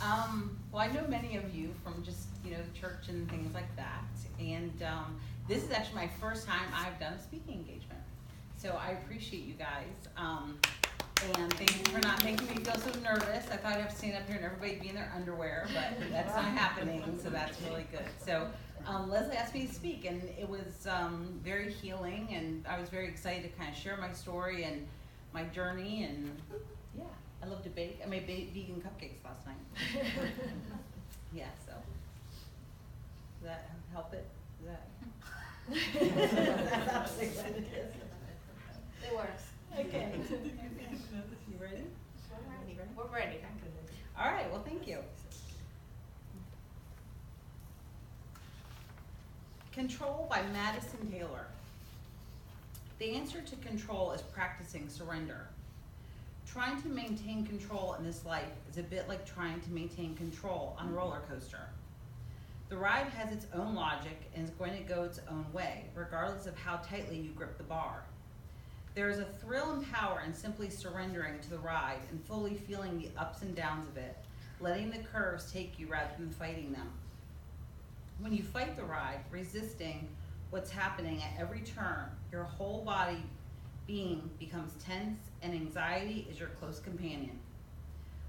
Well, I know many of you from just, church and things like that. And this is actually my first time I've done a speaking engagement. So I appreciate you guys. And thank you for not making me feel so nervous. I thought I'd have to stand up here and everybody be in their underwear, but that's not happening, so that's really good. So Leslie asked me to speak, and it was very healing, and I was very excited to kind of share my story and my journey, and yeah, I love to bake. I made vegan cupcakes last night. Yeah, so does that help it? That's absolutely what it is. It works. Okay. You ready? We're ready. All right, well, thank you. Control by Madison Taylor. The answer to control is practicing surrender. Trying to maintain control in this life is a bit like trying to maintain control on a roller coaster. The ride has its own logic and is going to go its own way, regardless of how tightly you grip the bar. There is a thrill and power in simply surrendering to the ride and fully feeling the ups and downs of it, letting the curves take you rather than fighting them. When you fight the ride, resisting what's happening at every turn, your whole body being becomes tense and anxiety is your close companion.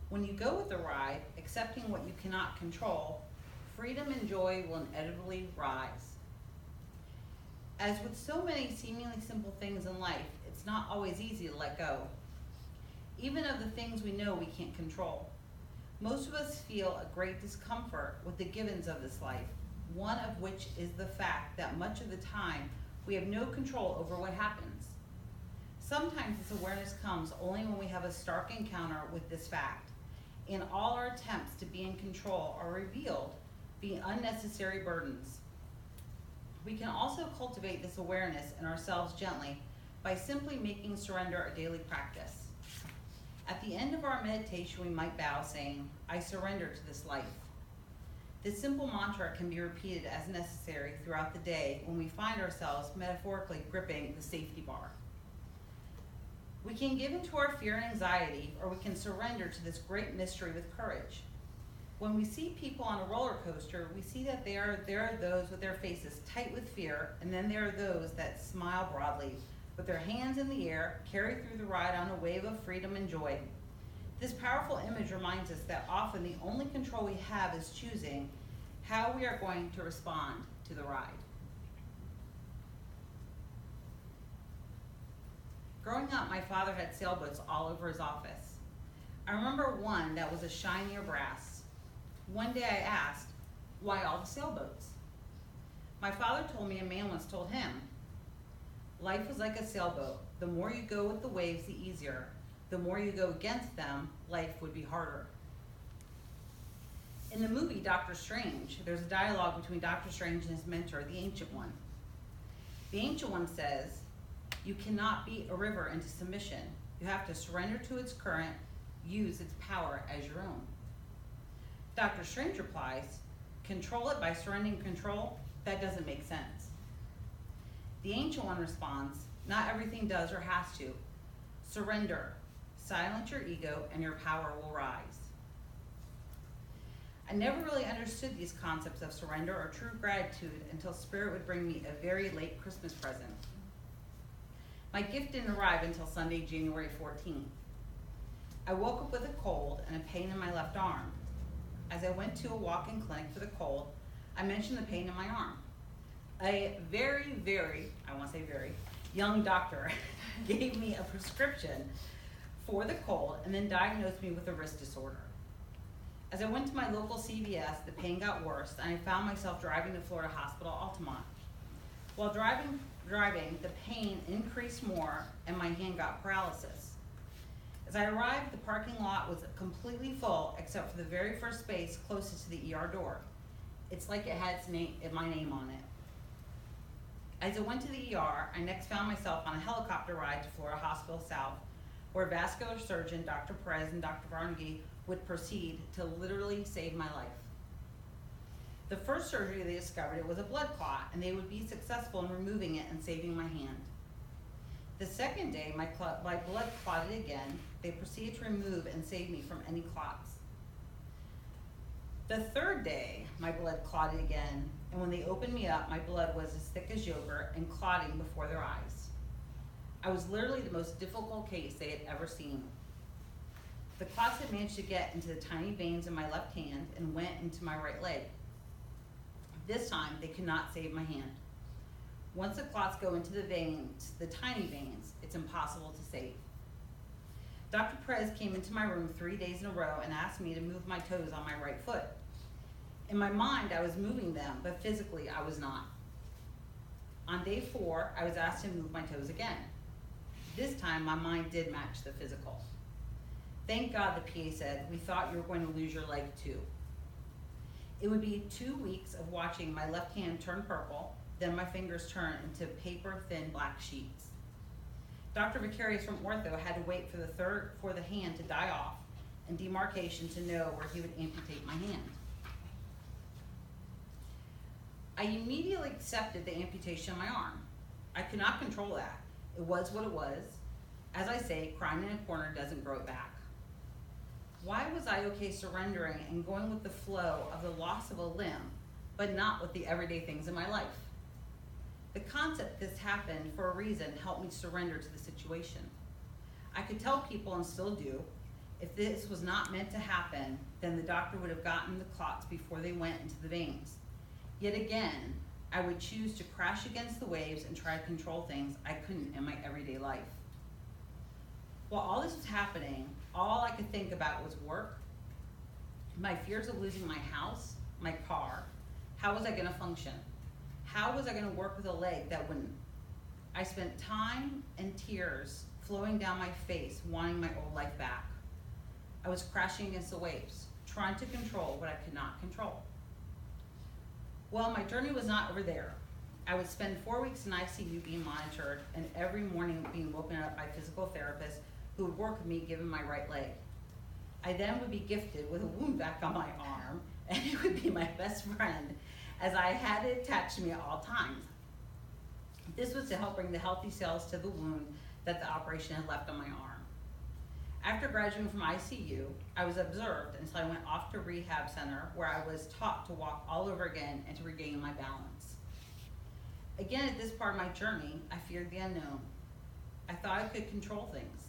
When you go with the ride, accepting what you cannot control, freedom and joy will inevitably rise. As with so many seemingly simple things in life, it's not always easy to let go, even of the things we know we can't control. Most of us feel a great discomfort with the givens of this life, one of which is the fact that much of the time we have no control over what happens. Sometimes this awareness comes only when we have a stark encounter with this fact, and all our attempts to be in control are revealed be unnecessary burdens. We can also cultivate this awareness in ourselves gently by simply making surrender a daily practice. At the end of our meditation, we might bow saying, "I surrender to this life." This simple mantra can be repeated as necessary throughout the day when we find ourselves metaphorically gripping the safety bar. We can give into our fear and anxiety, or we can surrender to this great mystery with courage. When we see people on a roller coaster, we see that there are those with their faces tight with fear, and then there are those that smile broadly, with their hands in the air, carry through the ride on a wave of freedom and joy. This powerful image reminds us that often the only control we have is choosing how we are going to respond to the ride. Growing up, my father had sailboats all over his office. I remember one that was a shinier brass. One day I asked, "Why all the sailboats?" My father told me a man once told him, "Life is like a sailboat. The more you go with the waves, the easier. The more you go against them, life would be harder." In the movie Doctor Strange, there's a dialogue between Doctor Strange and his mentor, the Ancient One. The Ancient One says, "You cannot beat a river into submission. You have to surrender to its current, use its power as your own." Dr. Strange replies, "Control it by surrendering control? That doesn't make sense." The Ancient One responds, "Not everything does or has to. Surrender. Silence your ego and your power will rise." I never really understood these concepts of surrender or true gratitude until Spirit would bring me a very late Christmas present. My gift didn't arrive until Sunday, January 14th. I woke up with a cold and a pain in my left arm. As I went to a walk-in clinic for the cold, I mentioned the pain in my arm. A very young doctor gave me a prescription for the cold and then diagnosed me with a wrist disorder. As I went to my local CVS, the pain got worse, and I found myself driving to Florida Hospital Altamont. While driving, the pain increased more, and my hand got paralysis. As I arrived, the parking lot was completely full, except for the very first space closest to the ER door. It's like it had my name on it. As I went to the ER, I next found myself on a helicopter ride to Florida Hospital South, where vascular surgeon Dr. Perez and Dr. Varney would proceed to literally save my life. The first surgery they discovered it was a blood clot, and they would be successful in removing it and saving my hand. The second day, my blood clotted again. They proceeded to remove and save me from any clots. The third day, my blood clotted again, and when they opened me up, my blood was as thick as yogurt and clotting before their eyes. I was literally the most difficult case they had ever seen. The clots had managed to get into the tiny veins in my left hand and went into my right leg. This time, they could not save my hand. Once the clots go into the veins, the tiny veins, it's impossible to save. Dr. Perez came into my room 3 days in a row and asked me to move my toes on my right foot. In my mind, I was moving them, but physically, I was not. On day 4, I was asked to move my toes again. This time, my mind did match the physical. Thank God, the PA said, we thought you were going to lose your leg too. It would be 2 weeks of watching my left hand turn purple, then my fingers turn into paper-thin black sheets. Dr. Vicarious from Ortho had to wait for the hand to die off and demarcation to know where he would amputate my hand. I immediately accepted the amputation of my arm. I could not control that. It was what it was. As I say, crying in a corner doesn't grow it back. Why was I okay surrendering and going with the flow of the loss of a limb, but not with the everyday things in my life? The concept this happened for a reason helped me surrender to the situation. I could tell people, and still do, if this was not meant to happen, then the doctor would have gotten the clots before they went into the veins. Yet again, I would choose to crash against the waves and try to control things I couldn't in my everyday life. While all this was happening, all I could think about was work, my fears of losing my house, my car. How was I gonna function? How was I gonna work with a leg that wouldn't? I spent time and tears flowing down my face, wanting my old life back. I was crashing against the waves, trying to control what I could not control. Well, my journey was not over there. I would spend 4 weeks in ICU being monitored, and every morning being woken up by physical therapists who would work with me given my right leg. I then would be gifted with a wound vac on my arm, and it would be my best friend, as I had it attached to me at all times. This was to help bring the healthy cells to the wound that the operation had left on my arm. After graduating from ICU, I was observed until I went off to rehab center, where I was taught to walk all over again and to regain my balance. Again, at this part of my journey, I feared the unknown. I thought I could control things.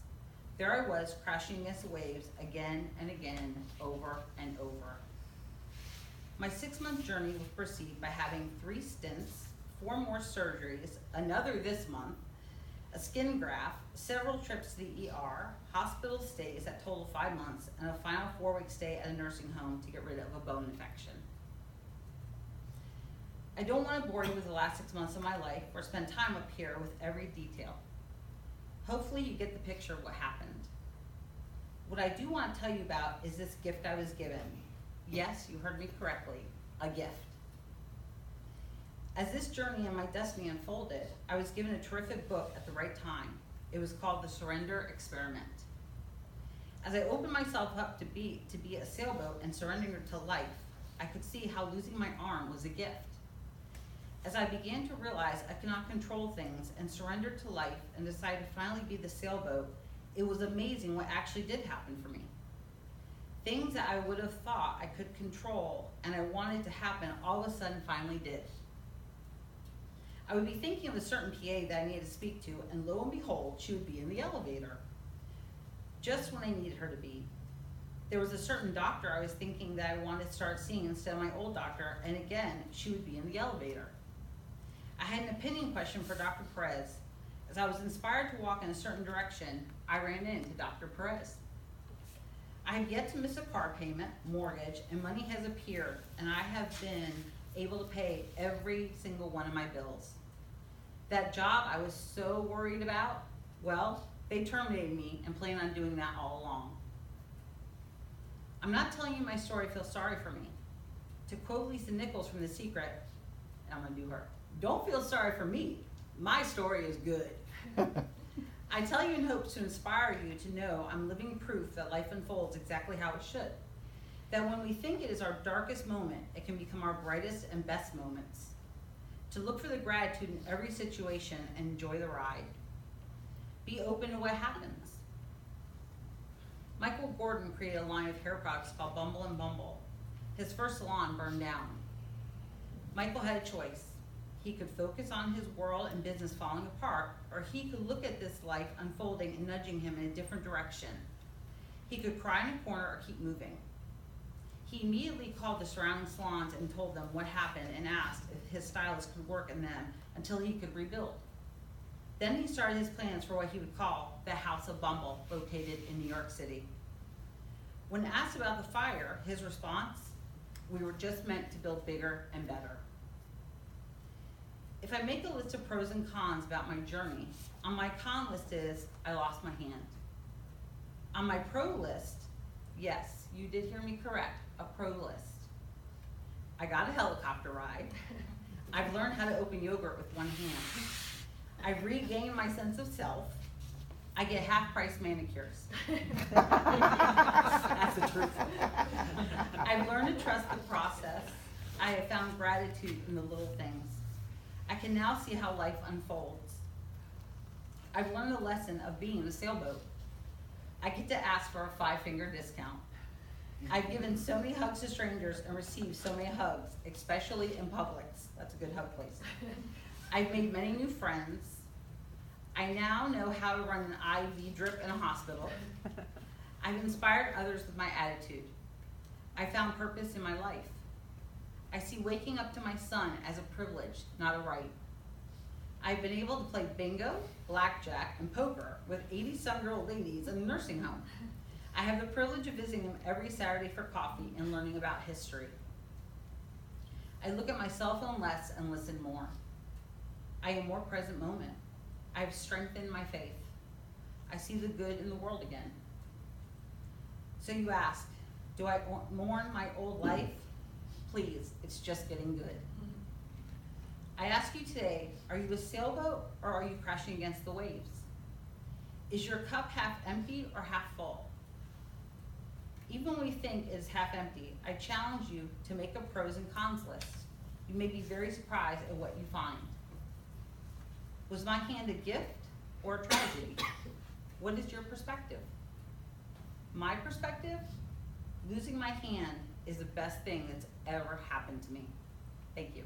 There I was, crashing against the waves again and again, over and over. My 6-month journey was preceded by having 3 stents, 4 more surgeries, another this month, a skin graft, several trips to the ER, hospital stays that totaled 5 months, and a final 4-week stay at a nursing home to get rid of a bone infection. I don't want to bore you with the last 6 months of my life or spend time up here with every detail. Hopefully you get the picture of what happened. What I do want to tell you about is this gift I was given. Yes, you heard me correctly, a gift. As this journey and my destiny unfolded, I was given a terrific book at the right time. It was called The Surrender Experiment. As I opened myself up to be a sailboat and surrendering to life, I could see how losing my arm was a gift. As I began to realize I could not control things and surrender to life and decided to finally be the sailboat, it was amazing what actually did happen for me. Things that I would have thought I could control and I wanted to happen all of a sudden finally did. I would be thinking of a certain PA that I needed to speak to, and lo and behold, she would be in the elevator. Just when I needed her to be. There was a certain doctor I was thinking that I wanted to start seeing instead of my old doctor, and again, she would be in the elevator. I had an opinion question for Dr. Perez. As I was inspired to walk in a certain direction, I ran into Dr. Perez. I have yet to miss a car payment, mortgage, and money has appeared, and I have been able to pay every single one of my bills. That job I was so worried about, well, they terminated me and plan on doing that all along. I'm not telling you my story, feel sorry for me. To quote Lisa Nichols from The Secret, and I'm gonna do her, don't feel sorry for me, my story is good. I tell you in hopes to inspire you to know I'm living proof that life unfolds exactly how it should. That when we think it is our darkest moment, it can become our brightest and best moments. To look for the gratitude in every situation and enjoy the ride. Be open to what happens. Michael Gordon created a line of hair products called Bumble and Bumble. His first salon burned down. Michael had a choice. He could focus on his world and business falling apart, or he could look at this life unfolding and nudging him in a different direction. He could cry in a corner or keep moving. He immediately called the surrounding salons and told them what happened and asked if his stylist could work in them until he could rebuild. Then he started his plans for what he would call the House of Bumble, located in New York City. When asked about the fire, his response, "We were just meant to build bigger and better." If I make a list of pros and cons about my journey, on my con list is I lost my hand. On my pro list, yes, you did hear me correct, a pro list. I got a helicopter ride. I've learned how to open yogurt with one hand. I've regained my sense of self. I get half-price manicures. That's the truth. I've learned to trust the process. I have found gratitude in the little things. I can now see how life unfolds. I've learned the lesson of being a sailboat. I get to ask for a 5-finger discount. I've given so many hugs to strangers and received so many hugs, especially in Publix. That's a good hug place. I've made many new friends. I now know how to run an IV drip in a hospital. I've inspired others with my attitude. I found purpose in my life. I see waking up to my son as a privilege, not a right. I've been able to play bingo, blackjack, and poker with 80-some-year-old ladies in a nursing home. I have the privilege of visiting them every Saturday for coffee and learning about history. I look at my cell phone less and listen more. I am more present moment. I have strengthened my faith. I see the good in the world again. So you ask, do I mourn my old life? Please, it's just getting good. I ask you today, are you a sailboat or are you crashing against the waves? Is your cup half empty or half full? Even when we think it is half empty, I challenge you to make a pros and cons list. You may be very surprised at what you find. Was my hand a gift or a tragedy? What is your perspective? My perspective, losing my hand is the best thing that's ever happened to me. Thank you.